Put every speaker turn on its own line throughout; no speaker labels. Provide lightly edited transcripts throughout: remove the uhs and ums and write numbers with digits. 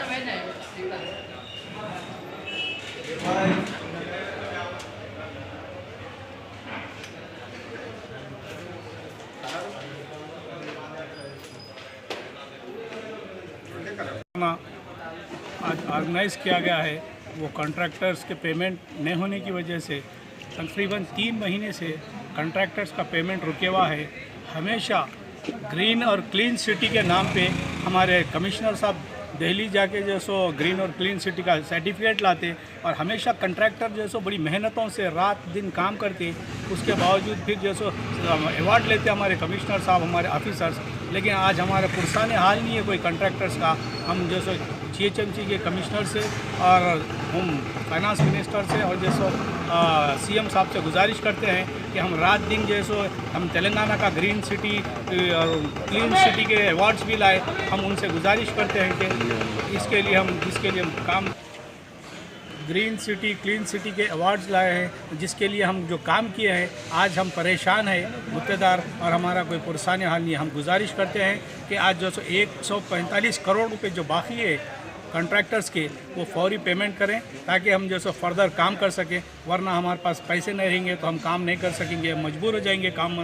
आज ऑर्गेनाइज़ किया गया है वो कॉन्ट्रैक्टर्स के पेमेंट नहीं होने की वजह से तकरीबन 3 महीने से कॉन्ट्रैक्टर्स का पेमेंट रुके हुआ है। हमेशा ग्रीन और क्लीन सिटी के नाम पे हमारे कमिश्नर साहब दिल्ली जाके जो सो ग्रीन और क्लीन सिटी का सर्टिफिकेट लाते और हमेशा कॉन्ट्रैक्टर जो सो बड़ी मेहनतों से रात दिन काम करते, उसके बावजूद फिर जो सो अवार्ड लेते हमारे कमिश्नर साहब, हमारे ऑफिसर्स। लेकिन आज हमारे पुरसाने हाल नहीं है कोई कॉन्ट्रैक्टर्स का। हम जो सो GHMC के कमिश्नर से और हम फाइनेंस मिनिस्टर से और जैसो CM साहब से गुजारिश करते हैं कि हम रात दिन जैसो हम तेलंगाना का ग्रीन सिटी और क्लीन सिटी के अवार्ड्स भी लाए। हम उनसे गुजारिश करते हैं कि इसके लिए हम काम ग्रीन सिटी क्लीन सिटी के अवार्ड्स लाए हैं, जिसके लिए हम जो काम किए हैं। आज हम परेशान हैं मुद्देदार और हमारा कोई पुरसाने हाल नहीं है। हम गुजारिश करते हैं कि आज जो 145 करोड़ रुपए जो बाकी है कॉन्ट्रैक्टर्स के, वो फौरी पेमेंट करें ताकि हम जैसे फर्दर काम कर सकें। वरना हमारे पास पैसे नहीं रहेंगे तो हम काम नहीं कर सकेंगे, मजबूर हो जाएंगे काम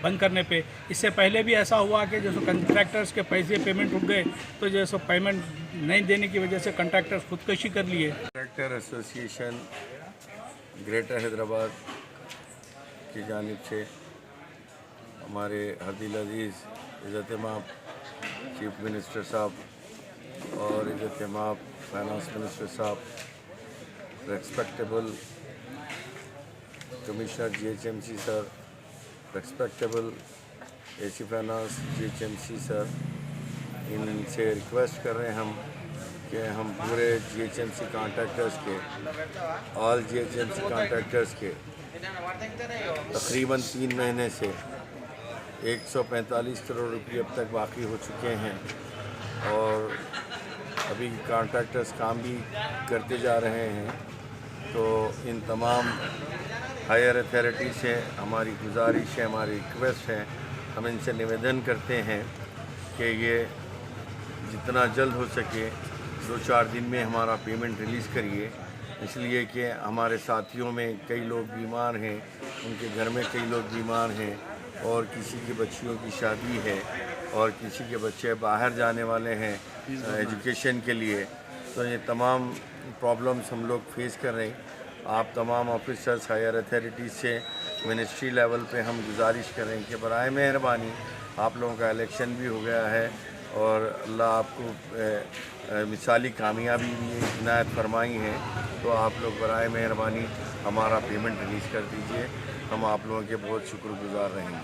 बंद करने पे। इससे पहले भी ऐसा हुआ कि जैसे कॉन्ट्रैक्टर्स के पैसे पेमेंट रुक गए तो जैसे पेमेंट नहीं देने की वजह से कॉन्ट्रैक्टर्स खुदकशी कर लिए।
कॉन्ट्रैक्टर एसोसिएशन ग्रेटर हैदराबाद की जानिब से हमारे हदील अजीज़ इज़्ज़त-ए-माब चीफ मिनिस्टर साहब और इज़्ज़त-ए-माब फाइनेंस मिनिस्टर साहब, respectable commissioner GHMC sir, respectable AC finance GHMC sir, इनसे रिक्वेस्ट कर रहे हैं हम कि हम पूरे GHMC कॉन्ट्रैक्टर्स के, ऑल GHMC कॉन्ट्रैक्टर्स के तकरीबन 3 महीने से 145 करोड़ रुपये अब तक बाकी हो चुके हैं और अभी कॉन्ट्रैक्टर्स काम भी करते जा रहे हैं। तो इन तमाम हायर अथॉरिटी से हमारी गुजारिश है, हमारी रिक्वेस्ट है, हम इनसे निवेदन करते हैं कि ये जितना जल्द हो सके 2-4 दिन में हमारा पेमेंट रिलीज़ करिए। इसलिए कि हमारे साथियों में कई लोग बीमार हैं, उनके घर में कई लोग बीमार हैं और किसी की बच्चियों की शादी है और किसी के बच्चे बाहर जाने वाले हैं एजुकेशन के लिए। तो ये तमाम प्रॉब्लम्स हम लोग फेस कर रहे हैं। आप तमाम ऑफिसर्स हायर अथॉरिटी से मिनिस्ट्री लेवल पे हम गुजारिश कर रहे हैं कि बराए मेहरबानी, आप लोगों का इलेक्शन भी हो गया है और अल्लाह आपको मिसाली कामयाबी भी इनायत फरमाई है, तो आप लोग बराए मेहरबानी हमारा पेमेंट रिलीज़ कर दीजिए। हम आप लोगों के बहुत शुक्रगुजार रहेंगे।